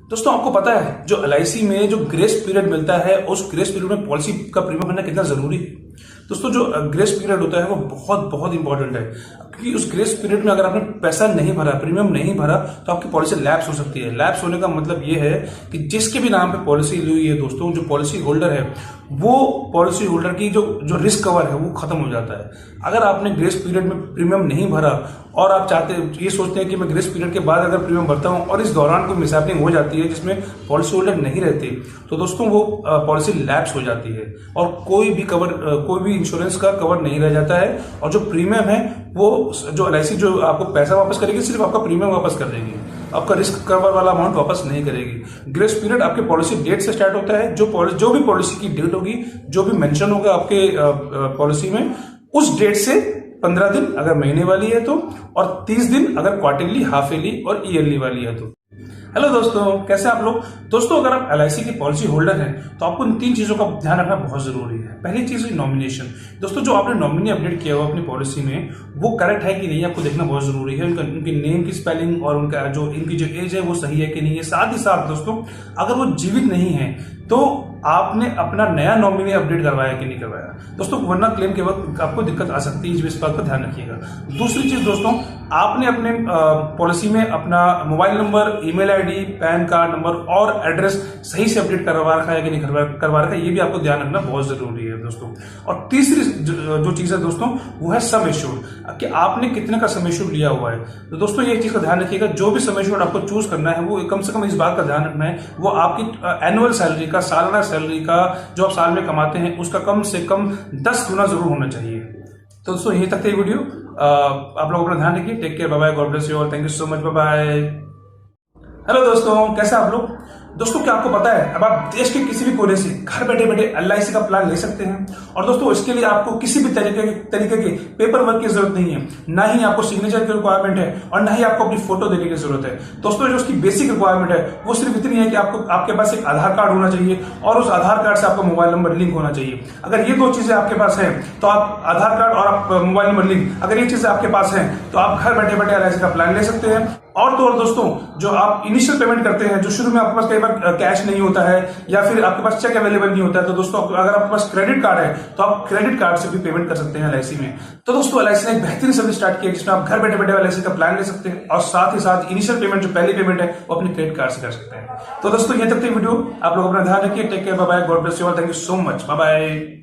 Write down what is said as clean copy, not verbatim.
दोस्तों आपको पता है जो एलआईसी में जो ग्रेस पीरियड मिलता है उस ग्रेस पीरियड में पॉलिसी का प्रीमियम भरना कितना जरूरी है। दोस्तों जो ग्रेस पीरियड होता है वो बहुत बहुत इंपॉर्टेंट है, क्योंकि उस ग्रेस पीरियड में अगर आपने पैसा नहीं भरा, प्रीमियम नहीं भरा, तो आपकी पॉलिसी लैप्स हो सकती है। लैप्स होने का मतलब ये है कि जिसके भी नाम पे पॉलिसी ली हुई है दोस्तों, जो पॉलिसी होल्डर है वो पॉलिसी होल्डर की जो रिस्क कवर है वो खत्म हो जाता है। अगर आपने ग्रेस पीरियड में प्रीमियम नहीं भरा और आप ये सोचते हैं कि मैं ग्रेस पीरियड के बाद अगर प्रीमियम भरता हूं और इस दौरान कोई मिसहैपनिंग हो जाती है जिसमें पॉलिसी होल्डर नहीं रहती, तो दोस्तों वो पॉलिसी लैप्स हो जाती है और कोई भी इंश्योरेंस का कवर नहीं रह जाता है। और जो प्रीमियम है वो जो एलआईसी जो आपको पैसा वापस करेगी सिर्फ आपका प्रीमियम वापस कर देगी, आपका रिस्क कवर वाला अमाउंट वापस नहीं करेगी। ग्रेस पीरियड आपके पॉलिसी डेट से स्टार्ट होता है। जो भी पॉलिसी की डेट होगी, जो भी मेंशन होगा आपके पॉलिसी में, उस डेट से 15 दिन अगर महीने वाली है तो, और 30 दिन अगर क्वार्टरली, हाफ ईयरली और ईयरली वाली है तो। हेलो दोस्तों, कैसे आप लोग। दोस्तों अगर आप एलआईसी के पॉलिसी होल्डर हैं तो आपको इन 3 चीजों का ध्यान रखना बहुत जरूरी है। पहली चीज है नॉमिनेशन। दोस्तों जो आपने नॉमिनी अपडेट किया हुआ अपनी पॉलिसी में वो करेक्ट है कि नहीं, आपको देखना बहुत जरूरी है। उनके नेम की स्पेलिंग और इनकी जो एज है वो सही है कि नहीं है। साथ ही साथ दोस्तों अगर वो जीवित नहीं है तो आपने अपना नया नॉमिनी अपडेट करवाया कि नहीं करवाया दोस्तों, वरना क्लेम के वक्त आपको दिक्कत आ सकती है। इस बात का ध्यान रखिएगा। दूसरी चीज दोस्तों, आपने अपने पॉलिसी में अपना mobile number, email ID, pan card number और एड्रेस सही से अपडेट करवा रखा है कि नहीं करवा रखा है, ये भी आपको ध्यान रखना बहुत जरूरी है दोस्तों। और तीसरी जो चीज है दोस्तों वो है सम एश्योर्ड, कि आपने कितने का सम एश्योर्ड लिया हुआ है। तो दोस्तों ये चीज का ध्यान रखिएगा, जो भी सम एश्योर्ड आपको चूज करना है वो कम से कम इस बात का ध्यान रखना है वो आपकी एनुअल सैलरी का, सालाना सैलरी का, जो आप साल में कमाते हैं उसका कम से कम 10 गुना जरूर होना चाहिए। तो दोस्तों यहीं तक था ये वीडियो। आप लोग अपना ध्यान रखिए। Take care, bye bye, God bless you all, thank you so much, bye bye. Hello दोस्तों, कैसे आप लोग। दोस्तों क्या आपको पता है अब आप देश के किसी भी कोने से घर बैठे बैठे एलआईसी का प्लान ले सकते हैं। और दोस्तों इसके लिए आपको किसी भी तरीके के पेपर वर्क की जरूरत नहीं है, ना ही आपको सिग्नेचर की रिक्वायरमेंट है और ना ही आपको अपनी फोटो देने की जरूरत है। दोस्तों जो उसकी बेसिक रिक्वायरमेंट है वो सिर्फ इतनी है कि आपके पास एक आधार कार्ड होना चाहिए और उस आधार कार्ड से आपका मोबाइल नंबर लिंक होना चाहिए। अगर ये 2 चीजें आपके पास है तो आप आधार कार्ड और आप मोबाइल नंबर लिंक, अगर ये चीजें आपके पास है तो आप घर बैठे बैठे एलआईसी का प्लान ले सकते हैं। और तो और दोस्तों जो आप इनिशियल पेमेंट करते हैं, जो शुरू में आपके पास कई बार कैश नहीं होता है या फिर आपके पास चेक अवेलेबल नहीं होता है, तो दोस्तों अगर आपके पास क्रेडिट कार्ड है तो आप क्रेडिट कार्ड से भी पेमेंट कर सकते हैं एलआईसी में। तो दोस्तों एलआईसी ने एक बेहतरीन सर्विस स्टार्ट किया जिसमें आप घर बैठे बैठे एलआईसी का प्लान ले सकते हैं और साथ ही साथ इनिशियल पेमेंट जो पहली पेमेंट है वो अपने क्रेडिट कार्ड से कर सकते हैं। तो दोस्तों ये तक थी वीडियो। आप लोग अपना ध्यान रखिए। Take care, bye bye, God bless you all, thank you so much, bye bye.